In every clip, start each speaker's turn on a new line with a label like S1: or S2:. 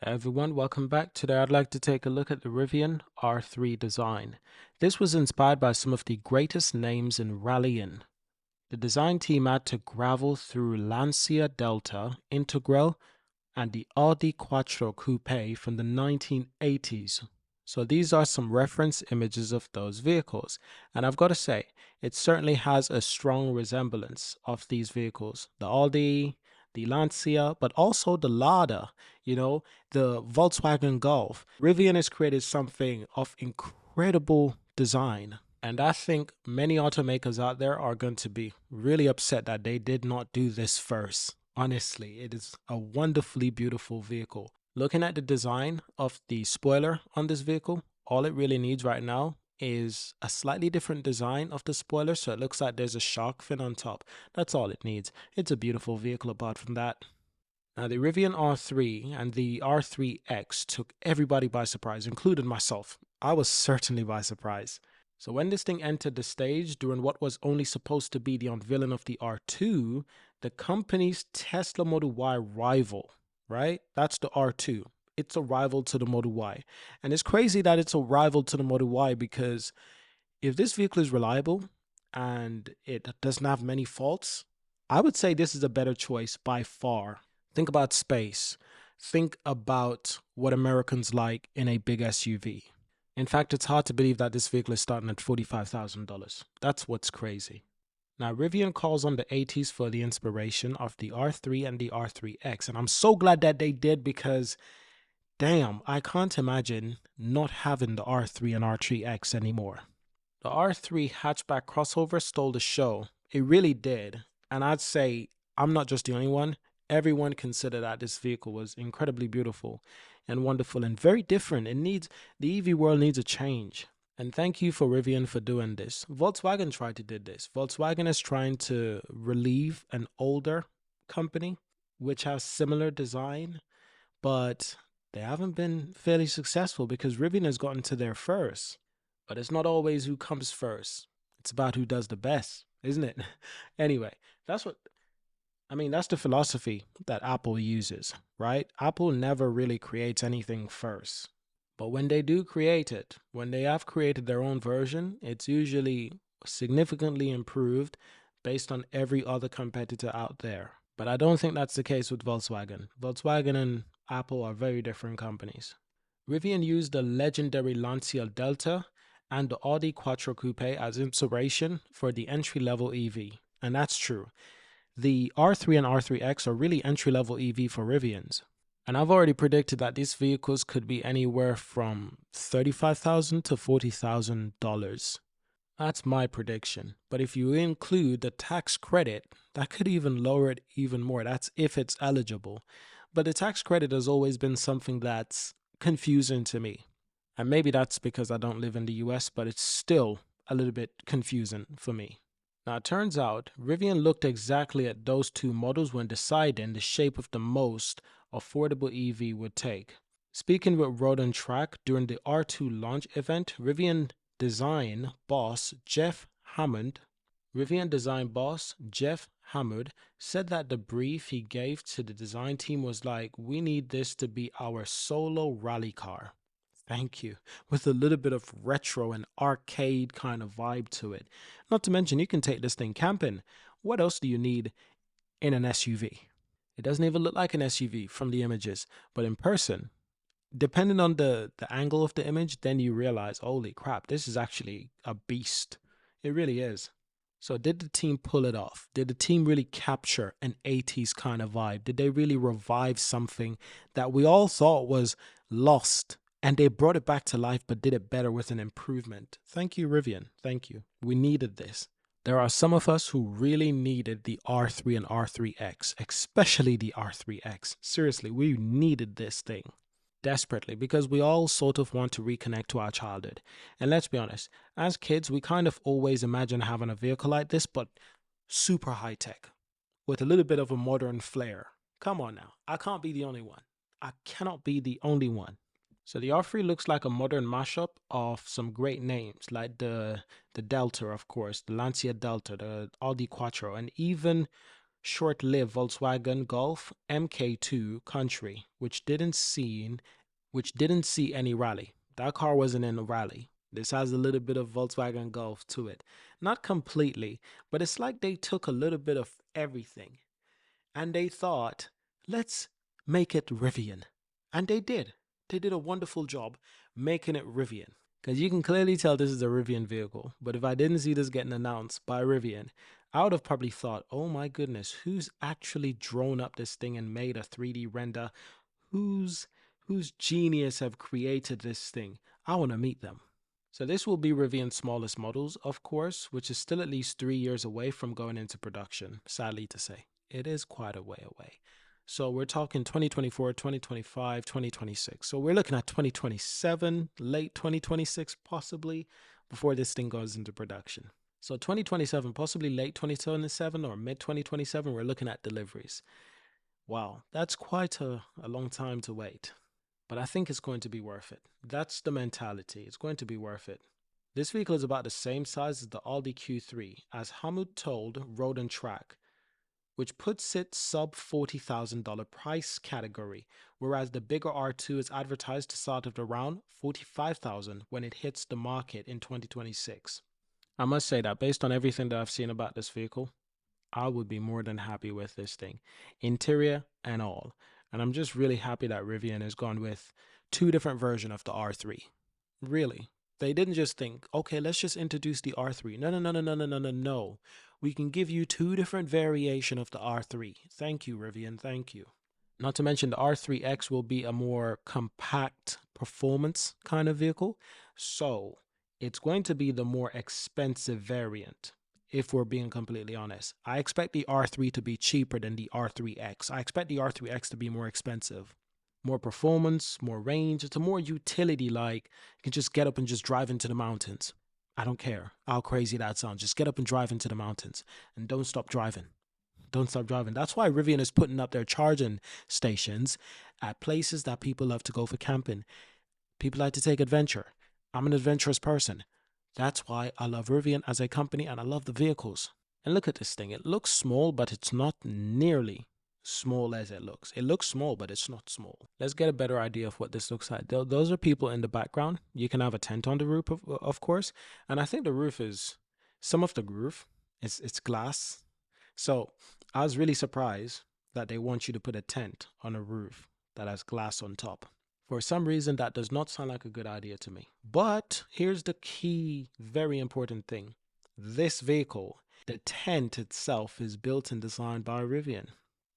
S1: Hey everyone, welcome back. Today I'd like to take a look at the Rivian R3 design. This was inspired by some of the greatest names in rallying. The design team had to gravel through Lancia Delta, Integral, and the Audi Quattro Coupe from the 1980s. So these are some reference images of those vehicles. And I've got to say, it certainly has a strong resemblance of these vehicles. The Audi, the Lancia, but also the Lada, the Volkswagen Golf. Rivian has created something of incredible design. And I think many automakers out there are going to be really upset that they did not do this first. Honestly, it is a wonderfully beautiful vehicle. Looking at the design of the spoiler on this vehicle, all it really needs right now is a slightly different design of the spoiler, so it looks like there's a shark fin on top. That's all it needs. It's a beautiful vehicle apart from that. Now, the Rivian R3 and the R3X took everybody by surprise, including myself. I was certainly by surprise. So when this thing entered the stage during what was only supposed to be the unveiling of the R2, the company's Tesla Model Y rival, right? That's the R2. It's a rival to the Model Y. And it's crazy that it's a rival to the Model Y because if this vehicle is reliable and it doesn't have many faults, I would say this is a better choice by far. Think about space. Think about what Americans like in a big SUV. In fact, it's hard to believe that this vehicle is starting at $45,000. That's what's crazy. Now, Rivian calls on the 80s for the inspiration of the R3 and the R3X, and I'm so glad that they did because, damn, I can't imagine not having the R3 and R3X anymore. The R3 hatchback crossover stole the show. It really did. And I'd say I'm not just the only one. Everyone considered that this vehicle was incredibly beautiful and wonderful and very different. The EV world needs a change. And thank you for Rivian for doing this. Volkswagen tried to do this. Volkswagen is trying to relieve an older company which has similar design, but they haven't been fairly successful because Rivian has gotten to there first. But it's not always who comes first. It's about who does the best, isn't it? Anyway, that's the philosophy that Apple uses, right? Apple never really creates anything first. But when they do create it, when they have created their own version, it's usually significantly improved based on every other competitor out there. But I don't think that's the case with Volkswagen. Volkswagen and Apple are very different companies. Rivian used the legendary Lancia Delta and the Audi Quattro Coupe as inspiration for the entry-level EV. And that's true. The R3 and R3X are really entry-level EV for Rivians. And I've already predicted that these vehicles could be anywhere from $35,000 to $40,000. That's my prediction. But if you include the tax credit, that could even lower it even more. That's if it's eligible. But the tax credit has always been something that's confusing to me. And maybe that's because I don't live in the US, but it's still a little bit confusing for me. Now, it turns out Rivian looked exactly at those two models when deciding the shape of the most affordable EV would take. Speaking with Road and Track during the R2 launch event, Rivian design boss Jeff Hammond said that the brief he gave to the design team was like, we need this to be our solo rally car. Thank you. With a little bit of retro and arcade kind of vibe to it. Not to mention, you can take this thing camping. What else do you need in an SUV? It doesn't even look like an SUV from the images, but in person, depending on the angle of the image, then you realize, holy crap, this is actually a beast. It really is. So did the team pull it off? Did the team really capture an 80s kind of vibe? Did they really revive something that we all thought was lost? And they brought it back to life, but did it better with an improvement. Thank you, Rivian. Thank you. We needed this. There are some of us who really needed the R3 and R3X, especially the R3X. Seriously, we needed this thing desperately because we all sort of want to reconnect to our childhood. And let's be honest, as kids, we kind of always imagine having a vehicle like this, but super high tech with a little bit of a modern flair. Come on now. I can't be the only one. I cannot be the only one. So the R3 looks like a modern mashup of some great names like the Delta, of course, the Lancia Delta, the Audi Quattro, and even short-lived Volkswagen Golf MK2 Country, which didn't see any rally. That car wasn't in a rally. This has a little bit of Volkswagen Golf to it. Not completely, but it's like they took a little bit of everything and they thought, let's make it Rivian. And they did. They did a wonderful job making it Rivian. Because you can clearly tell this is a Rivian vehicle. But if I didn't see this getting announced by Rivian, I would have probably thought, oh my goodness, who's actually drawn up this thing and made a 3D render? Whose genius have created this thing? I want to meet them. So this will be Rivian's smallest models, of course, which is still at least 3 years away from going into production, sadly to say. It is quite a way away. So we're talking 2024, 2025, 2026. So we're looking at 2027, late 2026 possibly, before this thing goes into production. So 2027, possibly late 2027 or mid 2027, we're looking at deliveries. Wow, that's quite a long time to wait. But I think it's going to be worth it. That's the mentality. It's going to be worth it. This vehicle is about the same size as the Audi Q3, as Hamud told Road and Track, which puts it sub $40,000 price category, whereas the bigger R2 is advertised to start at around $45,000 when it hits the market in 2026. I must say that based on everything that I've seen about this vehicle, I would be more than happy with this thing, interior and all. And I'm just really happy that Rivian has gone with two different versions of the R3. Really. They didn't just think, okay, let's just introduce the R3. No, no, no, no, no, no, no, no, no. We can give you two different variations of the R3. Thank you, Rivian. Thank you. Not to mention the R3X will be a more compact performance kind of vehicle. So it's going to be the more expensive variant. If we're being completely honest, I expect the R3 to be cheaper than the R3X. I expect the R3X to be more expensive. More performance, more range. It's a more utility, like you can just get up and just drive into the mountains. I don't care how crazy that sounds. Just get up and drive into the mountains and don't stop driving. Don't stop driving. That's why Rivian is putting up their charging stations at places that people love to go for camping. People like to take adventure. I'm an adventurous person. That's why I love Rivian as a company and I love the vehicles. And look at this thing. It looks small, but it's not nearly small as it looks. It looks small, but it's not small. Let's get a better idea of what this looks like. Those are people in the background. You can have a tent on the roof, of course. And I think the roof is, some of the roof, it's glass. So I was really surprised that they want you to put a tent on a roof that has glass on top. For some reason, that does not sound like a good idea to me. But here's the key, very important thing. This vehicle, the tent itself, is built and designed by Rivian.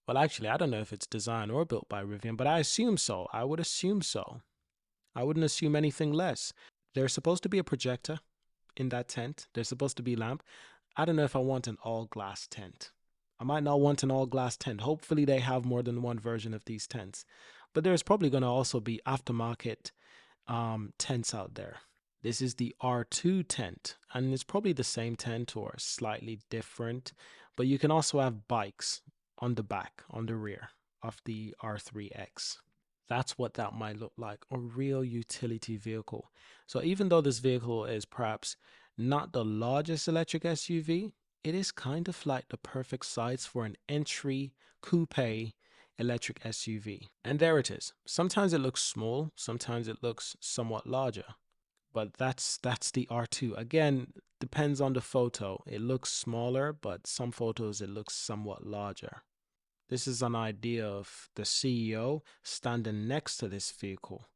S1: Well, actually, I don't know if it's designed or built by Rivian, but I assume so. I would assume so. I wouldn't assume anything less. There's supposed to be a projector in that tent. There's supposed to be a lamp. I don't know if I want an all-glass tent. I might not want an all-glass tent. Hopefully, they have more than one version of these tents. But there's probably going to also be aftermarket tents out there. This is the R2 tent, and it's probably the same tent or slightly different. But you can also have bikes on the back, on the rear of the R3X. That's what that might look like, a real utility vehicle. So even though this vehicle is perhaps not the largest electric SUV, it is kind of like the perfect size for an entry coupe electric SUV. And there it is. Sometimes it looks small, sometimes it looks somewhat larger. But that's the R2. Again, depends on the photo. It looks smaller, but some photos it looks somewhat larger. This is an idea of the CEO standing next to this vehicle.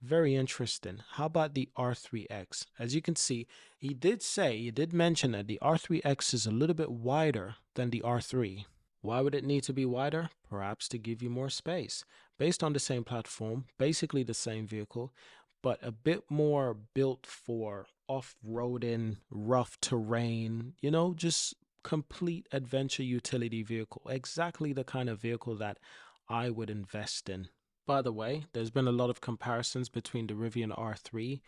S1: Very interesting. How about the R3X? As you can see, he did mention that the R3X is a little bit wider than the R3. Why would it need to be wider? Perhaps to give you more space. Based on the same platform, basically the same vehicle, but a bit more built for off-roading, rough terrain, just complete adventure utility vehicle. Exactly the kind of vehicle that I would invest in. By the way, there's been a lot of comparisons between the Rivian R3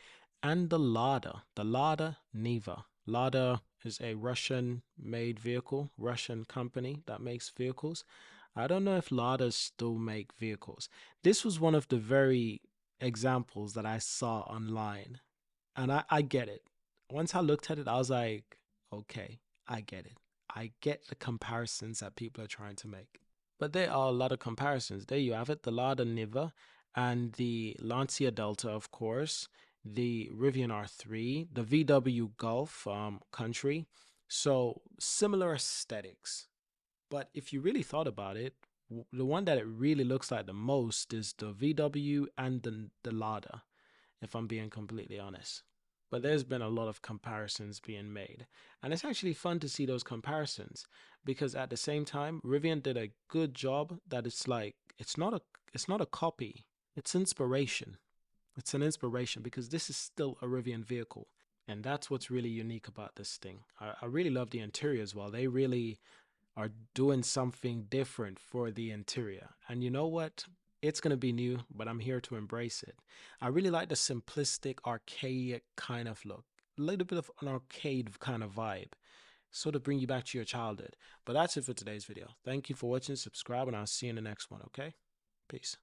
S1: and the Lada Niva. Lada is a Russian-made vehicle, Russian company that makes vehicles. I don't know if Ladas still make vehicles. This was one of the very examples that I saw online, and I get it. Once I looked at it, I was like, okay, I get it. I get the comparisons that people are trying to make. But there are a lot of comparisons. There you have it, the Lada Niva and the Lancia Delta, of course, the Rivian R3, the VW Golf Country. So similar aesthetics. But if you really thought about it, the one that it really looks like the most is the VW and the Lada, if I'm being completely honest. But there's been a lot of comparisons being made. And it's actually fun to see those comparisons because at the same time, Rivian did a good job that it's like it's not a copy. It's inspiration. It's an inspiration because this is still a Rivian vehicle. And that's what's really unique about this thing. I really love the interior as well. They really are doing something different for the interior. And you know what? It's going to be new, but I'm here to embrace it. I really like the simplistic, archaic kind of look, a little bit of an arcade kind of vibe, sort of bring you back to your childhood. But that's it for today's video. Thank you for watching, subscribe, and I'll see you in the next one, okay? Peace.